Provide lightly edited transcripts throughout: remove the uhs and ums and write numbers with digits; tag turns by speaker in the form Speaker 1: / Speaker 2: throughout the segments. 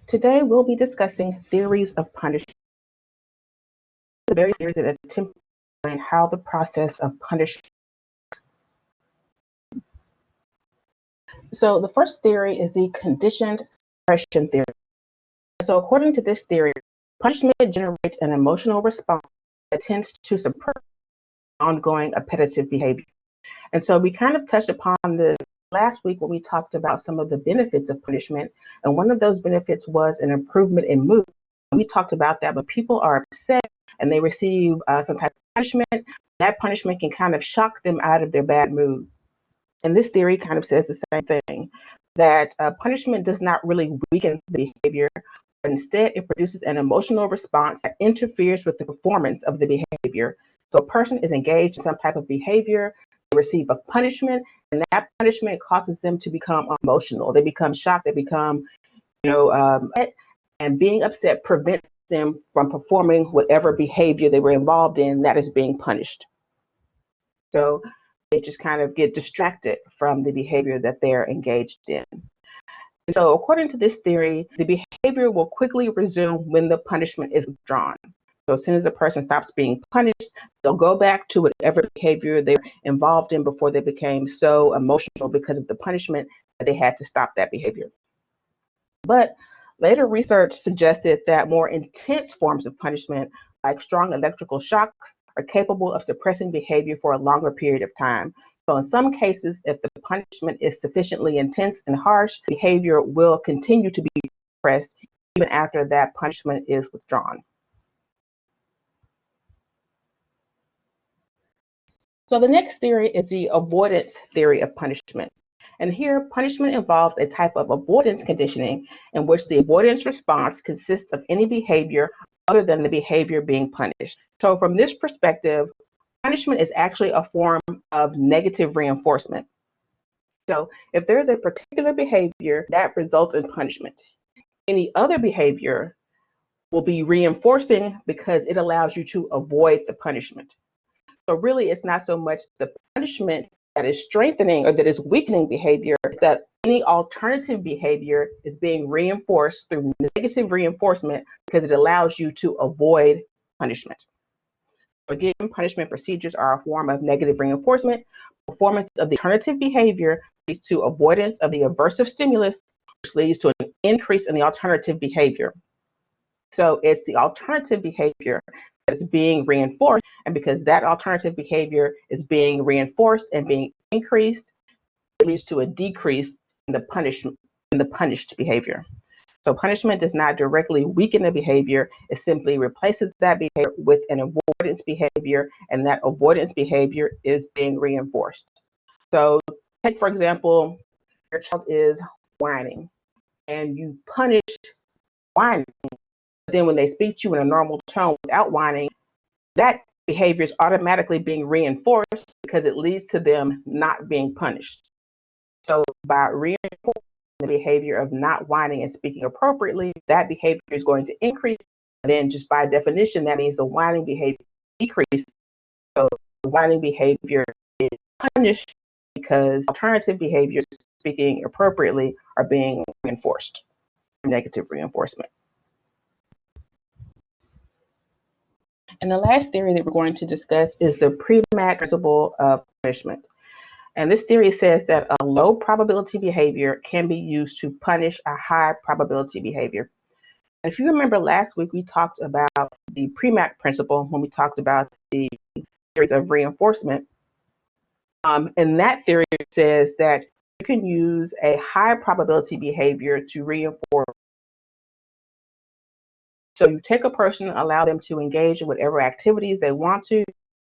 Speaker 1: Today we'll be discussing theories of punishment, the various theories that attempt to explain how the process of punishment. So the first theory is the conditioned suppression theory. So according to this theory, punishment generates an emotional response that tends to suppress ongoing appetitive behavior. And so we kind of touched upon this last week when we talked about some of the benefits of punishment. And one of those benefits was an improvement in mood. We talked about that, but people are upset and they receive some type of punishment. That punishment can kind of shock them out of their bad mood. And this theory kind of says the same thing, that punishment does not really weaken the behavior, but instead it produces an emotional response that interferes with the performance of the behavior. So a person is engaged in some type of behavior, they receive a punishment, and that punishment causes them to become emotional. They become shocked, they become, and being upset prevents them from performing whatever behavior they were involved in that is being punished. So they just kind of get distracted from the behavior that they're engaged in. And so according to this theory, the behavior will quickly resume when the punishment is withdrawn. So as soon as a person stops being punished, they'll go back to whatever behavior they were involved in before they became so emotional because of the punishment that they had to stop that behavior. But later research suggested that more intense forms of punishment, like strong electrical shocks, are capable of suppressing behavior for a longer period of time. So in some cases, if the punishment is sufficiently intense and harsh, behavior will continue to be suppressed even after that punishment is withdrawn. So the next theory is the avoidance theory of punishment. And here, punishment involves a type of avoidance conditioning in which the avoidance response consists of any behavior other than the behavior being punished. So from this perspective, punishment is actually a form of negative reinforcement. So if there is a particular behavior that results in punishment, any other behavior will be reinforcing because it allows you to avoid the punishment. So really, it's not so much the punishment that is strengthening or that is weakening behavior, it's that any alternative behavior is being reinforced through negative reinforcement because it allows you to avoid punishment. Again, punishment procedures are a form of negative reinforcement. Performance of the alternative behavior leads to avoidance of the aversive stimulus, which leads to an increase in the alternative behavior. So it's the alternative behavior that is being reinforced, and because that alternative behavior is being reinforced and being increased, it leads to a decrease in the punished behavior. So punishment does not directly weaken the behavior, it simply replaces that behavior with an avoidance behavior, and that avoidance behavior is being reinforced. So take, for example, your child is whining, and you punish whining. But then when they speak to you in a normal tone without whining, that behavior is automatically being reinforced because it leads to them not being punished. So by reinforcing the behavior of not whining and speaking appropriately, that behavior is going to increase. And then just by definition, that means the whining behavior decreases. So the whining behavior is punished because alternative behaviors, speaking appropriately, are being reinforced. Negative reinforcement. And the last theory that we're going to discuss is the pre-max principle of punishment. And this theory says that a low probability behavior can be used to punish a high probability behavior. And if you remember last week, we talked about the pre-max principle when we talked about the theories of reinforcement. And that theory says that you can use a high probability behavior to reinforce. So you take a person, allow them to engage in whatever activities they want to, you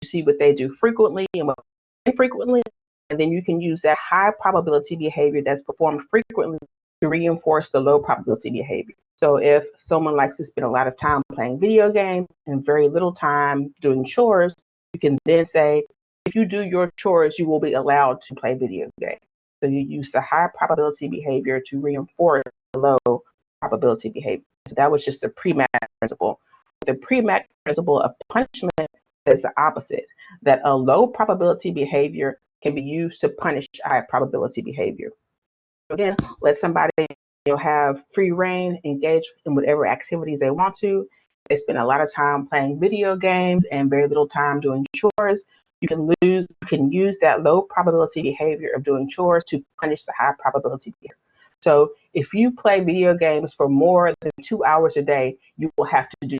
Speaker 1: see what they do frequently and what infrequently, and then you can use that high probability behavior that's performed frequently to reinforce the low probability behavior. So if someone likes to spend a lot of time playing video games and very little time doing chores, you can then say, if you do your chores, you will be allowed to play video games. So you use the high probability behavior to reinforce the low probability behavior. So that was just the pre-max principle. The pre-max principle of punishment says the opposite, that a low probability behavior can be used to punish high probability behavior. Again, let somebody They'll have free reign, engage in whatever activities they want to. They spend a lot of time playing video games and very little time doing chores. You can use that low probability behavior of doing chores to punish the high probability behavior. So if you play video games for more than 2 hours a day, you will have to do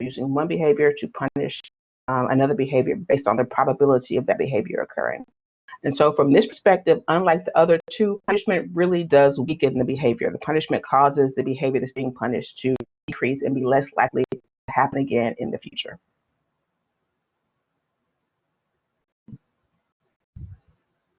Speaker 1: using one behavior to punish another behavior based on the probability of that behavior occurring. And so from this perspective, unlike the other two, punishment really does weaken the behavior. The punishment causes the behavior that's being punished to decrease and be less likely to happen again in the future.